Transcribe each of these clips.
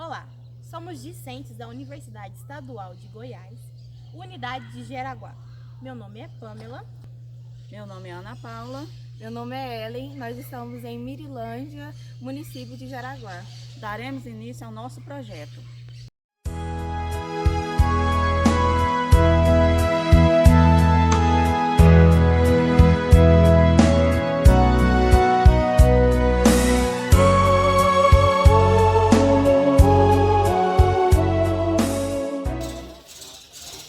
Olá, somos discentes da Universidade Estadual de Goiás, Unidade de Jaraguá. Meu nome é Pamela. Meu nome é Ana Paula. Meu nome é Ellen, nós estamos em Mirilândia, município de Jaraguá. Daremos início ao nosso projeto.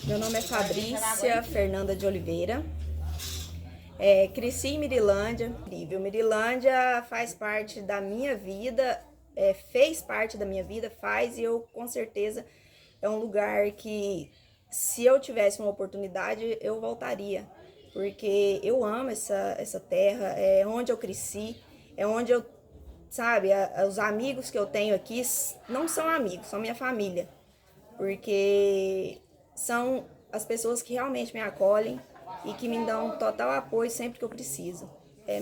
Meu nome é Fabrícia Fernanda de Oliveira. Cresci em Mirilândia. Mirilândia faz parte da minha vida, fez parte da minha vida, e eu com certeza é um lugar que, se eu tivesse uma oportunidade, eu voltaria. Porque eu amo essa terra, é onde eu cresci, é onde eu, os amigos que eu tenho aqui não são amigos, são minha família. Porque são as pessoas que realmente me acolhem e que me dão total apoio sempre que eu preciso.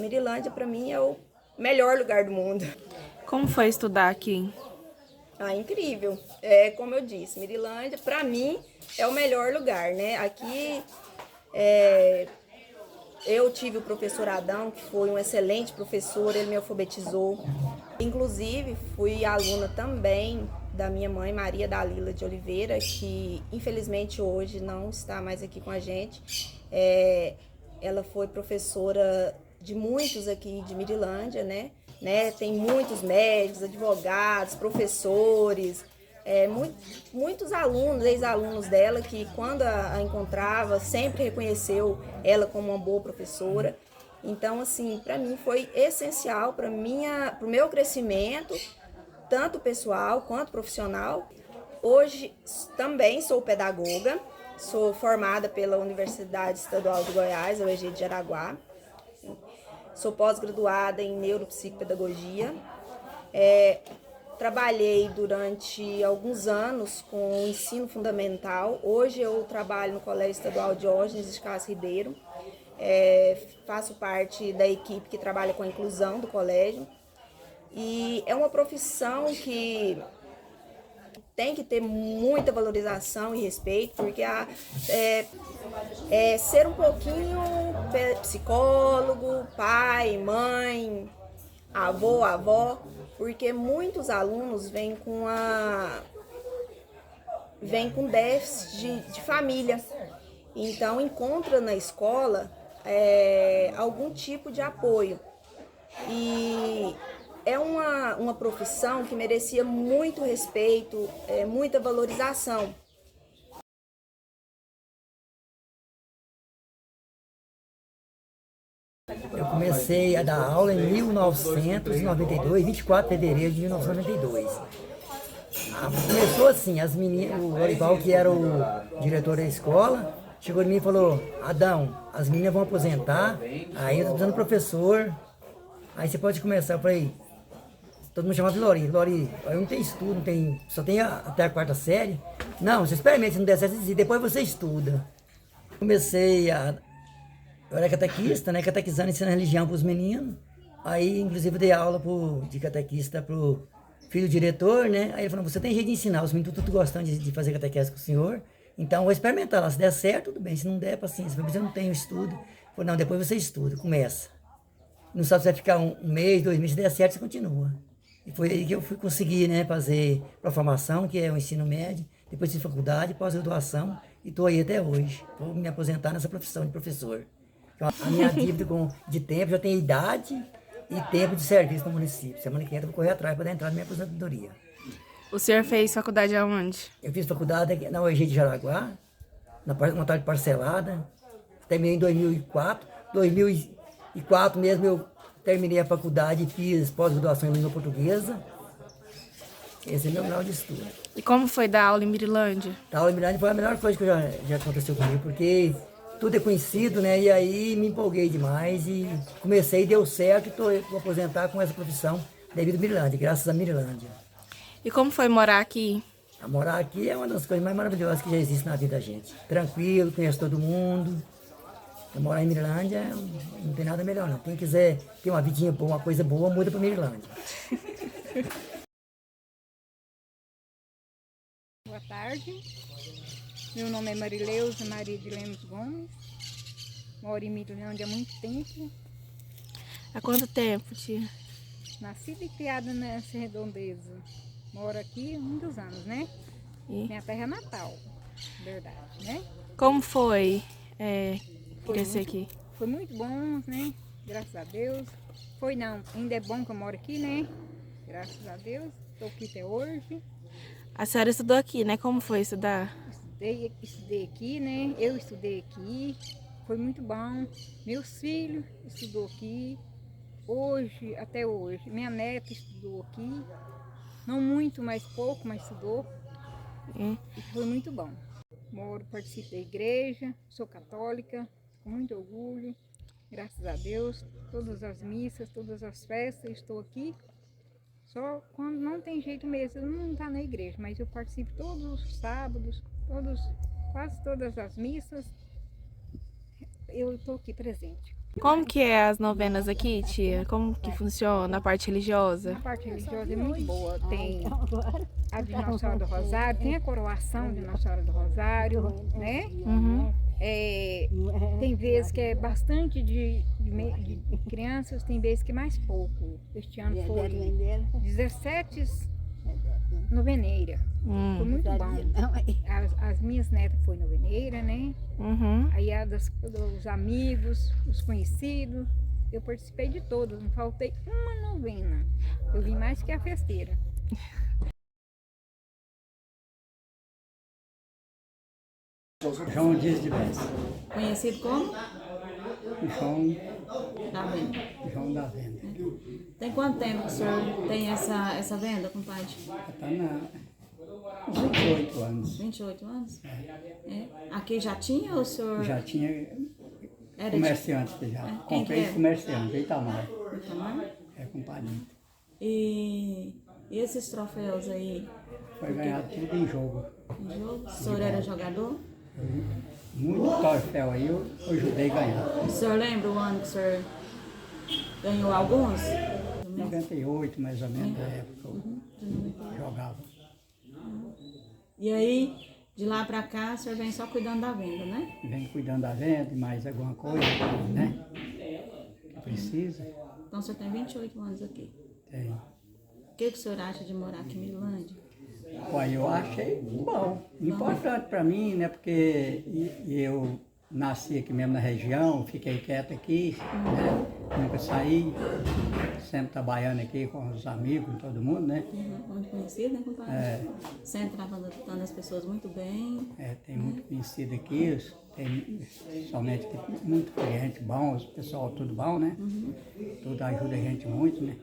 Mirilândia, para mim, é o melhor lugar do mundo. Como foi estudar aqui? Incrível. Como eu disse, Mirilândia, para mim, é o melhor lugar, né? Aqui, eu tive o professor Adão, que foi um excelente professor, ele me alfabetizou. Inclusive, fui aluna também da minha mãe, Maria Dalila de Oliveira, que infelizmente hoje não está mais aqui com a gente. Ela foi professora de muitos aqui de Mirilândia, né? Tem muitos médicos, advogados, professores, muitos alunos, ex-alunos dela, que quando a encontrava, sempre reconheceu ela como uma boa professora. Então, assim, para mim foi essencial para o meu crescimento, tanto pessoal quanto profissional. Hoje também sou pedagoga, sou formada pela Universidade Estadual de Goiás, a UEG de Jaraguá. Sou pós-graduada em neuropsicopedagogia. Trabalhei durante alguns anos com o ensino fundamental. Hoje eu trabalho no Colégio Estadual Diógenes de Castro Ribeiro. Faço parte da equipe que trabalha com a inclusão do colégio. E é uma profissão que tem que ter muita valorização e respeito, porque ser um pouquinho psicólogo, pai, mãe, avô, avó, porque muitos alunos vêm com déficit de família. Então, encontra na escola algum tipo de apoio. E é uma profissão que merecia muito respeito, muita valorização. Eu comecei a dar aula em 1992, 24 de fevereiro de 1992. Começou assim, as meninas, o Lorival, que era o diretor da escola, chegou em mim e falou: Adão, as meninas vão aposentar, aí eu tô precisando de professor, aí você pode começar. Eu falei, todo mundo chamava de Lori, eu não tenho estudo, só tenho até a quarta série. Não, você experimenta, se não der certo, depois você estuda. Eu era catequista, né, catequizando, ensinando religião para os meninos. Aí, inclusive, eu dei aula de catequista pro filho do diretor, né. Aí ele falou: você tem jeito de ensinar, os meninos tudo gostando de fazer catequese com o senhor. Então, eu vou experimentar lá, se der certo, tudo bem, se não der, paciência. Você não tem estudo. Eu falei: não, depois você estuda, começa. Não sabe se vai ficar um mês, 2 meses, se der certo, você continua. E foi aí que eu fui conseguir, né, fazer a formação, que é o ensino médio, depois de faculdade, pós-graduação, e estou aí até hoje. Vou me aposentar nessa profissão de professor. Então, a minha dívida de tempo, já tem idade e tempo de serviço no município. Semana que vem eu vou correr atrás para dar entrada na minha aposentadoria. O senhor fez faculdade aonde? Eu fiz faculdade aqui na UEG de Jaraguá, uma tarde parcelada. Terminei em 2004. 2004 mesmo eu terminei a faculdade e fiz pós-graduação em língua portuguesa. Esse é meu grau de estudo. E como foi dar aula em Mirilândia? Dar aula em Mirilândia foi a melhor coisa que já aconteceu comigo, porque tudo é conhecido, né? E aí me empolguei demais e comecei, deu certo, e vou aposentar com essa profissão devido a Mirilândia, graças a Mirilândia. E como foi morar aqui? Morar aqui é uma das coisas mais maravilhosas que já existe na vida da gente. Tranquilo, conhece todo mundo. Morar em Mirilândia não tem nada melhor não. Quem quiser ter uma vidinha boa, uma coisa boa, muda para Mirilândia. Boa tarde. Meu nome é Marileuza Maria de Lemos Gomes. Moro em Mirilândia há muito tempo. Há quanto tempo, tia? Nascida e criada nessa redondeza. Moro aqui há muitos anos, né? E Minha terra natal, verdade, né? como foi crescer muito- aqui? Foi muito bom, né? Graças a Deus. Foi não, ainda é bom que eu moro aqui, né? Graças a Deus. Estou aqui até hoje. A senhora estudou aqui, né? Como foi estudar? Estudei aqui, né? Eu estudei aqui. Foi muito bom. Meus filhos estudou aqui. Hoje, até hoje. Minha neta estudou aqui. Não muito, mas pouco, mas estudou. E foi muito bom. Participo da igreja, sou católica, com muito orgulho. Graças a Deus. Todas as missas, todas as festas, estou aqui. Só quando não tem jeito mesmo, eu não estou na igreja, mas eu participo todos os sábados, quase todas as missas, eu estou aqui presente. Como que é as novenas aqui, tia? Como que funciona a parte religiosa? A parte religiosa é muito boa, tem a de Nossa Senhora do Rosário, tem a coroação de Nossa Senhora do Rosário, né? Uhum. Tem vezes que é bastante de crianças, tem vezes que é mais pouco. Este ano foram 17 noveneiras. Foi muito bom. As minhas netas foram noveneira, né? Uhum. Aí dos amigos, os conhecidos, eu participei de todas, não faltei uma novena. Eu vim mais que a festeira. João Dias de Bessa. Conhecido como? João, Da venda. João da Venda. Tem quanto tempo que o senhor tem essa venda, compadre? Está na 28 anos. 28 anos? É. Aqui já tinha ou o senhor... Já tinha Era comerciante já. Quem Comprei que é? comerciante, Itamar. de Itamar? É com palito. E esses troféus aí, Foi ganhado tudo em jogo. em jogo, o senhor era jogador? Muito troféu aí eu ajudei a ganhar. O senhor lembra o ano que o senhor ganhou alguns? 98 mais ou menos, da época eu jogava. E aí, de lá pra cá, o senhor vem só cuidando da venda, né? Vem cuidando da venda, mais alguma coisa, né? Que precisa. Então o senhor tem 28 anos aqui. Tem. O que o senhor acha de morar aqui em Mirilândia? Olha, eu achei bom, importante para mim, né? Porque eu nasci aqui mesmo na região, fiquei quieto aqui, né? Nunca saí, sempre trabalhando aqui com os amigos, com todo mundo, né? Muito conhecido, né, compadre? Sempre tratando as pessoas muito bem. Tem muito conhecido aqui, tem somente muito cliente bom, o pessoal tudo bom, né? Tudo ajuda a gente muito, né?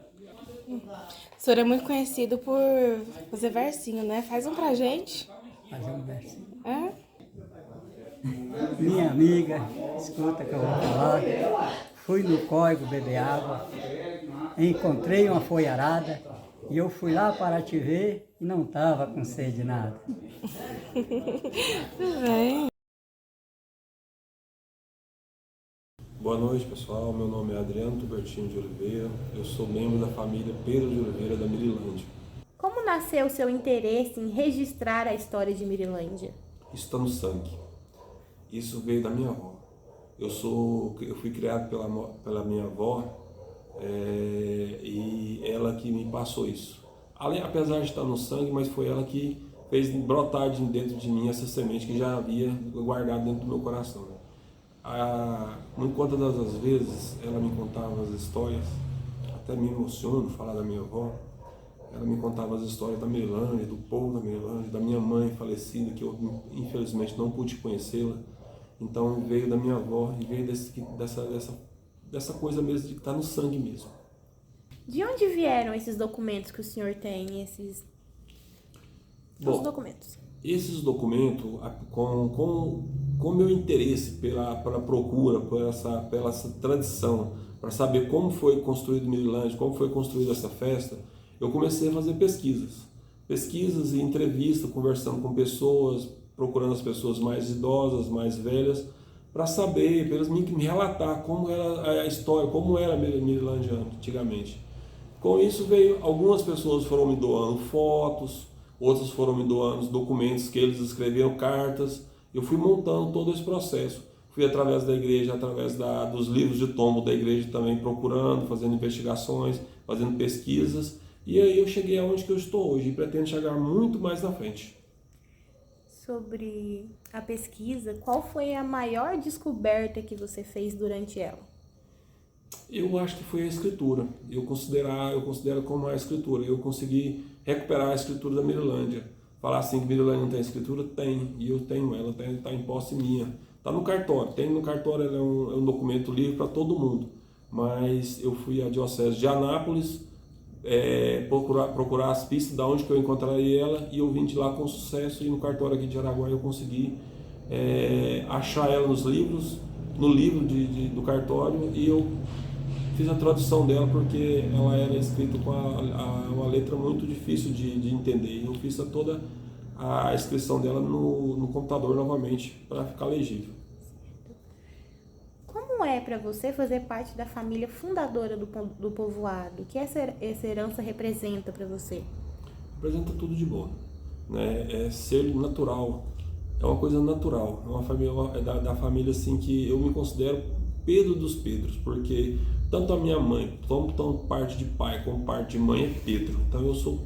O senhor é muito conhecido por fazer versinho, né? Faz um pra gente. Fazer um versinho. É? Minha amiga, escuta que eu vou falar. Fui no córrego beber água, encontrei uma foiarada e eu fui lá para te ver e não estava com sede de nada. Tudo bem. Boa noite, pessoal. Meu nome é Adriano Tubertino de Oliveira. Eu sou membro da família Pedro de Oliveira da Mirilândia. Como nasceu o seu interesse em registrar a história de Mirilândia? Isso está no sangue. Isso veio da minha avó. Eu fui criado pela minha avó e ela que me passou isso. Apesar de estar no sangue, mas foi ela que fez brotar dentro de mim essa semente que já havia guardado dentro do meu coração. Não conta das vezes ela me contava as histórias, até me emociono falar da minha avó. Ela me contava as histórias da Mirilândia, do povo da Mirilândia, da minha mãe falecida, que eu infelizmente não pude conhecê-la. Então veio da minha avó e veio dessa coisa mesmo de estar no sangue mesmo. De onde vieram esses documentos que o senhor tem, esses documentos? Esses documentos, com o meu interesse pela procura, pela essa tradição, para saber como foi construído Mirilândia, como foi construída essa festa, eu comecei a fazer pesquisas e entrevistas, conversando com pessoas, procurando as pessoas mais idosas, mais velhas, para saber, para elas me relatar como era a história, como era Mirilândia antigamente. Com isso algumas pessoas foram me doando fotos, outros foram me doando documentos que eles escreveram, cartas. Eu fui montando todo esse processo. Fui através da igreja, através dos livros de tombo da igreja também, procurando, fazendo investigações, fazendo pesquisas. E aí eu cheguei aonde que eu estou hoje e pretendo chegar muito mais na frente. Sobre a pesquisa, qual foi a maior descoberta que você fez durante ela? Eu acho que foi a escritura. Eu considero como a escritura. Eu consegui recuperar a escritura da Mirilândia. Falar assim que Mirilândia não tem escritura? Tem. E eu tenho ela, está em posse minha. Está no cartório. Tem no cartório, ela é um documento livre para todo mundo. Mas eu fui à Diocese de Anápolis procurar as pistas de onde que eu encontraria ela, e eu vim de lá com sucesso, e no cartório aqui de Araguaia eu consegui achar ela nos livros, no livro do cartório, e eu fiz a tradução dela porque ela era escrita com uma letra muito difícil de entender. Eu fiz toda a inscrição dela no computador novamente para ficar legível. Como é para você fazer parte da família fundadora do povoado? O que essa herança representa para você? Representa tudo de bom, né? É ser natural, é uma coisa natural, é uma família, da família assim que eu me considero Pedro dos Pedros, porque tanto a minha mãe, tanto parte de pai como parte de mãe é Pedro. Então eu sou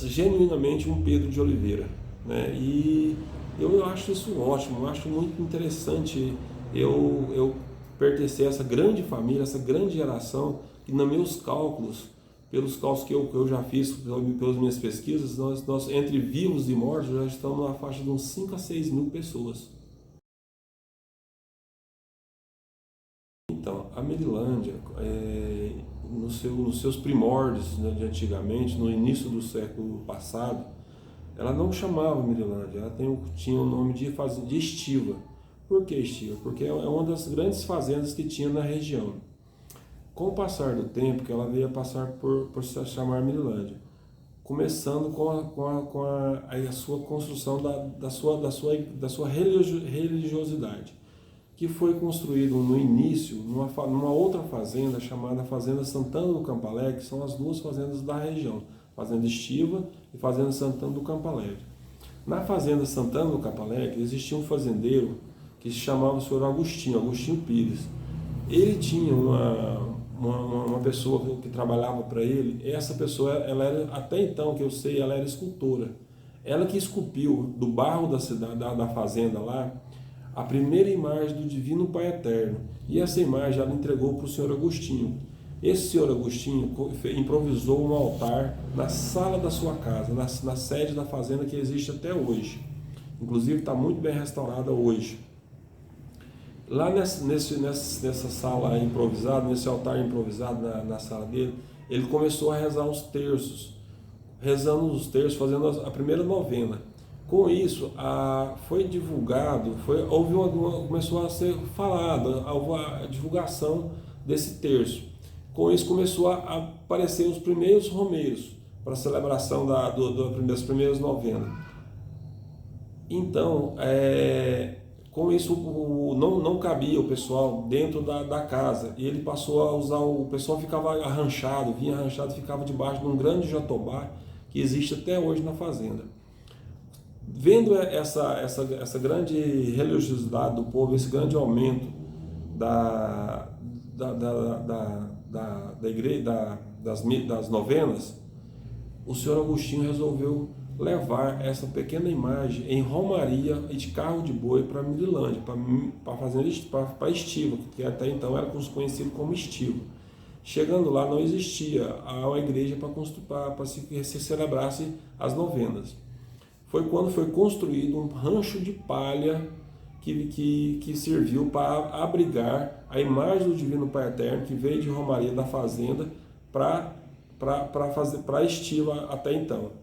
genuinamente um Pedro de Oliveira, né? E eu acho isso ótimo, eu acho muito interessante eu pertencer a essa grande família, essa grande geração, que nos meus cálculos, pelos cálculos que eu já fiz, pelas minhas pesquisas, nós entre vivos e mortos já estamos na faixa de uns 5 a 6 mil pessoas. Então, a Mirilândia, nos seus primórdios, né, de antigamente, no início do século passado, ela não chamava Mirilândia, ela tinha o nome de Estiva. Por que Estiva? Porque é uma das grandes fazendas que tinha na região. Com o passar do tempo, que ela veio a passar por se chamar Mirilândia, começando com a sua construção da sua religiosidade, que foi construído no início numa outra fazenda chamada Fazenda Santana do Campo Alegre, que são as duas fazendas da região, Fazenda Estiva e Fazenda Santana do Campo Alegre. Na Fazenda Santana do Campo Alegre existia um fazendeiro que se chamava o senhor Agostinho Pires. Ele tinha uma pessoa que trabalhava para ele. Essa pessoa, ela era, até então que eu sei, ela era escultora. Ela que esculpiu do barro da cidade, da fazenda lá, a primeira imagem do Divino Pai Eterno. E essa imagem ela entregou para o senhor Agostinho. Esse senhor Agostinho improvisou um altar na sala da sua casa, na sede da fazenda, que existe até hoje. Inclusive está muito bem restaurada hoje. Lá nessa sala improvisada, nesse altar improvisado na sala dele, ele começou a rezar os terços, fazendo a primeira novena. Com isso, foi divulgado, começou a ser falado, a divulgação desse terço. Com isso começou a aparecer os primeiros romeiros para a celebração das primeiras novenas. Então, com isso não cabia o pessoal dentro da casa, e ele passou a usar, o pessoal ficava vinha arranchado, ficava debaixo de um grande jatobá que existe até hoje na fazenda. Vendo essa grande religiosidade do povo, esse grande aumento da igreja, das novenas, o senhor Agostinho resolveu levar essa pequena imagem em romaria e de carro de boi para Mirilândia, para Estiva, que até então era conhecido como Estiva. Chegando lá, não existia uma igreja para se celebrasse as Foi quando foi construído um rancho de palha que serviu para abrigar a imagem do Divino Pai Eterno, que veio de romaria da fazenda para Estiva até então.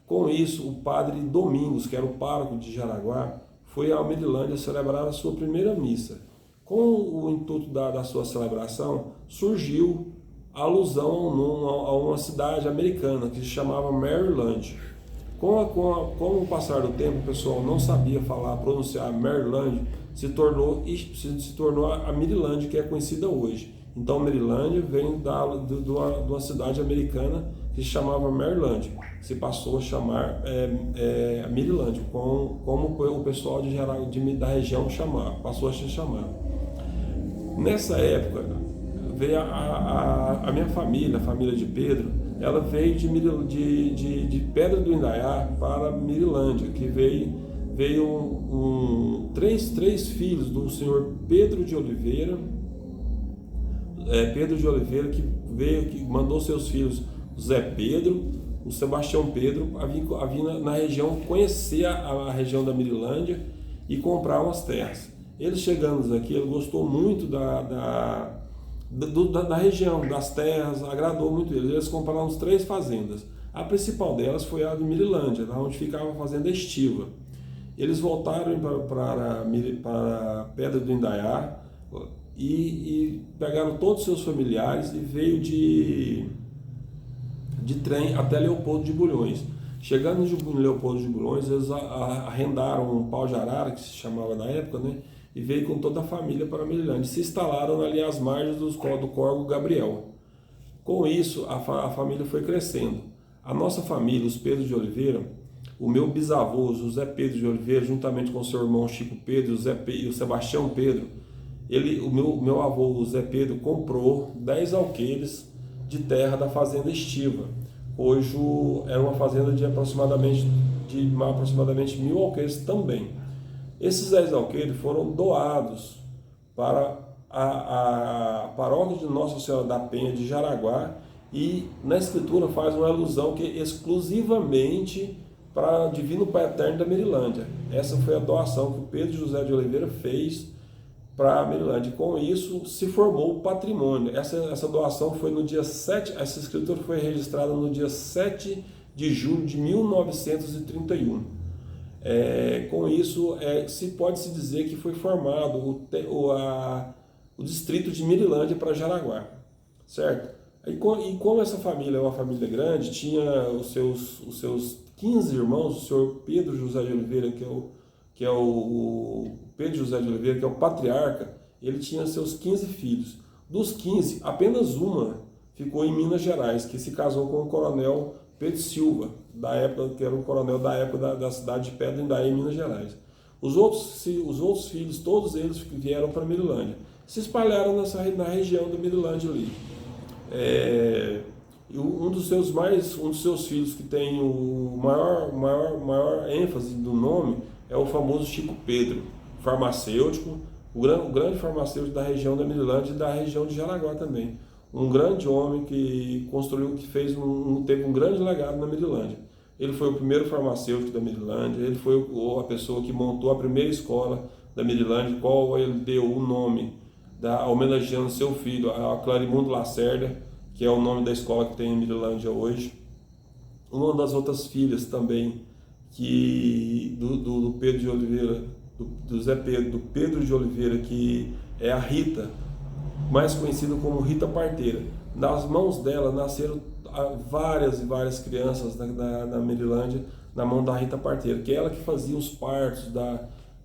Com isso, o padre Domingos, que era o pároco de Jaraguá, foi à Mirilândia celebrar a sua primeira missa. Com o intuito da sua celebração, surgiu a alusão a uma cidade americana que se chamava Maryland. Com o passar do tempo, o pessoal não sabia pronunciar Maryland, se tornou a Mirilândia, que é conhecida hoje. Então, Maryland vem de uma cidade americana que que se chamava Merlândia, se passou a chamar Mirilândia, como o pessoal da região passou a se chamar. Nessa época, veio a minha família, a família de Pedro, ela veio de Pedra do Indaiá para Mirilândia, que veio três filhos do senhor Pedro de Oliveira, que mandou seus filhos, o Zé Pedro, o Sebastião Pedro, a vir na região, conhecer a região da Mirilândia e comprar umas terras. Eles chegando aqui, ele gostou muito da região, das terras, agradou muito eles. Eles compraram uns 3 fazendas. A principal delas foi a de Mirilândia, onde ficava a fazenda estiva. Eles voltaram para Pedra do Indaiá e pegaram todos os seus familiares e veio de trem até Leopoldo de Bulhões. Chegando em Leopoldo de Bulhões, eles arrendaram um pau de arara, que se chamava na época, né? E veio com toda a família para Mirilândia. Se instalaram ali às margens do Córrego Gabriel. Com isso, a família foi crescendo. A nossa família, os Pedro de Oliveira, o meu bisavô, José Pedro de Oliveira, juntamente com seu irmão Chico Pedro e o Sebastião Pedro, o meu avô, o Zé Pedro, comprou 10 alqueires de terra da fazenda estiva. Hoje era uma fazenda de aproximadamente 1.000 alqueires também. Esses 10 alqueires foram doados para a paróquia de Nossa Senhora da Penha de Jaraguá, e na escritura faz uma alusão que é exclusivamente para o Divino Pai Eterno da Mirilândia. Essa foi a doação que o Pedro José de Oliveira fez para a Mirilândia. Com isso se formou o patrimônio. Essa doação foi no dia 7, essa escritura foi registrada no dia 7 de julho de 1931. Com isso, pode-se dizer que foi formado o distrito de Mirilândia para Jaraguá, certo? E como essa família é uma família grande, tinha os seus 15 irmãos, o senhor Pedro José de Oliveira, que é o Pedro José de Oliveira, que é o patriarca, ele tinha seus 15 filhos. Dos 15, apenas uma ficou em Minas Gerais, que se casou com o coronel Pedro Silva, que era um coronel da época da cidade de Pedra Indaiá, em Minas Gerais. Os outros filhos, todos eles vieram para Mirilândia. Se espalharam na região da Mirilândia ali. Um dos seus filhos que tem o maior ênfase do nome é o famoso Chico Pedro, farmacêutico, o grande farmacêutico da região da Mirilândia e da região de Jaraguá também. Um grande homem que construiu, teve um grande legado na Mirilândia. Ele foi o primeiro farmacêutico da Mirilândia, ele foi a pessoa que montou a primeira escola da Mirilândia, qual ele deu o nome, homenageando seu filho, a Clarimundo Lacerda, que é o nome da escola que tem em Mirilândia hoje. Uma das outras filhas também, do Pedro de Oliveira, do Zé Pedro, do Pedro de Oliveira, que é a Rita, mais conhecida como Rita Parteira. Nas mãos dela nasceram várias e várias crianças da Mirilândia, na mão da Rita Parteira, que é ela que fazia os partos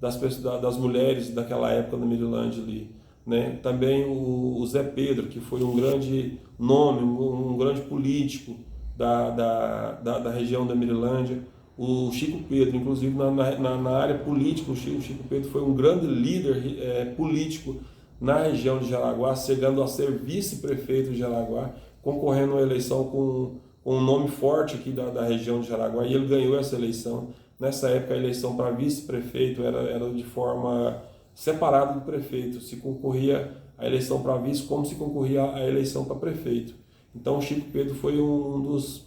das mulheres daquela época da Mirilândia ali, né? Também o Zé Pedro, que foi um grande nome, um grande político da região da Mirilândia. O Chico Pedro, inclusive na área política, o Chico Pedro foi um grande líder político na região de Jaraguá, chegando a ser vice-prefeito de Jaraguá, concorrendo a uma eleição com um nome forte aqui da região de Jaraguá, e ele ganhou essa eleição. Nessa época, a eleição para vice-prefeito era de forma separada do prefeito. Se concorria a eleição para vice como se concorria a eleição para prefeito. Então, o Chico Pedro foi um dos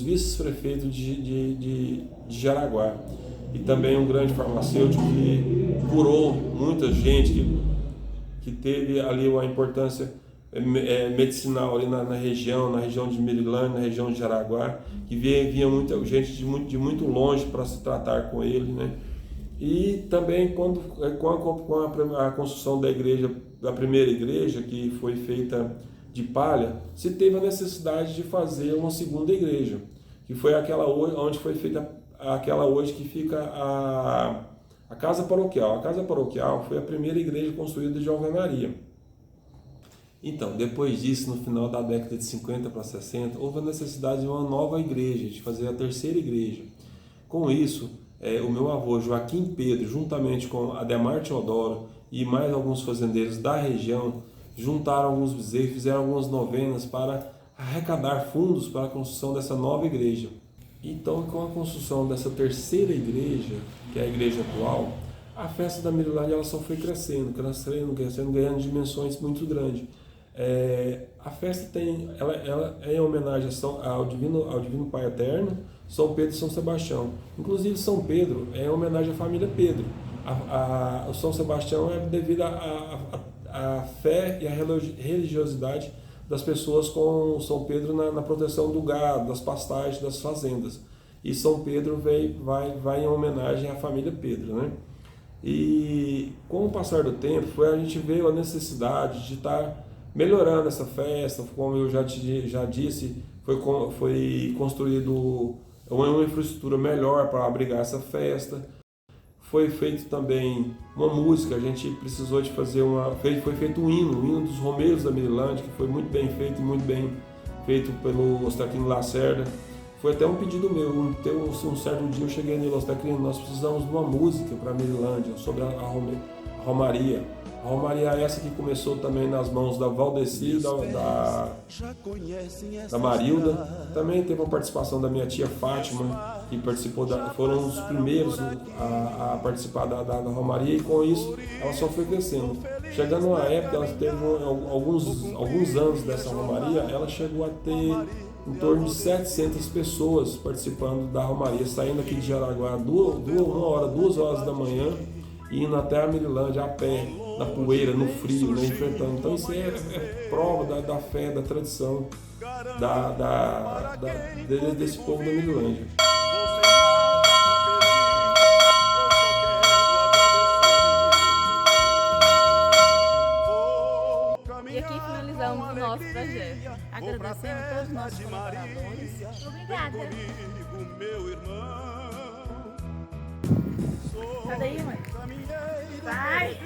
vice-prefeitos de Jaraguá. E também um grande farmacêutico que curou muita gente, que teve ali uma importância medicinal ali na região de Mirilândia, na região de Jaraguá, que vinha muita gente de muito longe para se tratar com ele, né? E também com a construção da primeira igreja, que foi feita de palha, se teve a necessidade de fazer uma segunda igreja, que foi aquela onde foi feita aquela hoje que fica a Casa Paroquial. A Casa Paroquial foi a primeira igreja construída de alvenaria. Então, depois disso, no final da década de 50 para 60, houve a necessidade de uma nova igreja, de fazer a terceira igreja. Com isso, o meu avô Joaquim Pedro, juntamente com Ademar Teodoro e mais alguns fazendeiros da região, juntaram alguns bezerros, fizeram algumas novenas para arrecadar fundos para a construção dessa nova igreja. Então, com a construção dessa terceira igreja, que é a igreja atual, a festa da Mirilândia ela só foi crescendo, ganhando dimensões muito grandes. A festa ela é em homenagem ao Divino Pai Eterno, São Pedro e São Sebastião. Inclusive, São Pedro é em homenagem à família Pedro. O São Sebastião é devido à fé e à religiosidade das pessoas com São Pedro na proteção do gado, das pastagens, das fazendas. E São Pedro vai em homenagem à família Pedro, né? E com o passar do tempo, a gente veio a necessidade de estar melhorando essa festa. Como eu já disse, foi construído uma infraestrutura melhor para abrigar essa festa. Foi feito também uma música, a gente precisou de fazer foi feito um hino dos Romeiros da Mirilândia, que foi muito bem feito e muito bem feito pelo Ostaquino Lacerda. Foi até um pedido meu, um certo dia eu cheguei nele, Ostaquino, nós precisamos de uma música para a Mirilândia, sobre a Romaria. A Romaria essa que começou também nas mãos da Valdeci, da Marilda. Também teve uma participação da minha tia Fátima, que participou, foram os primeiros a participar da Romaria, e com isso ela só foi crescendo. Chegando uma época, ela teve alguns anos dessa Romaria, ela chegou a ter em torno de 700 pessoas participando da Romaria, saindo aqui de Jaraguá 2 horas da manhã, e indo até a Mirilândia a pé, na poeira, no frio, né, enfrentando. Então isso é prova da fé, da tradição desse povo da Mirilândia. E aqui finalizamos o nosso projeto. Agradecendo a todos os nossos colaboradores. Obrigada. Sai daí, mãe. Vai.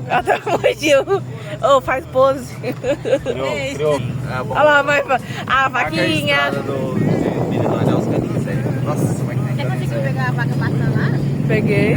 Até fugiu. Ô, faz pose. Olha lá, mãe. A vaquinha. Você conseguiu pegar a vaca passando lá? Peguei.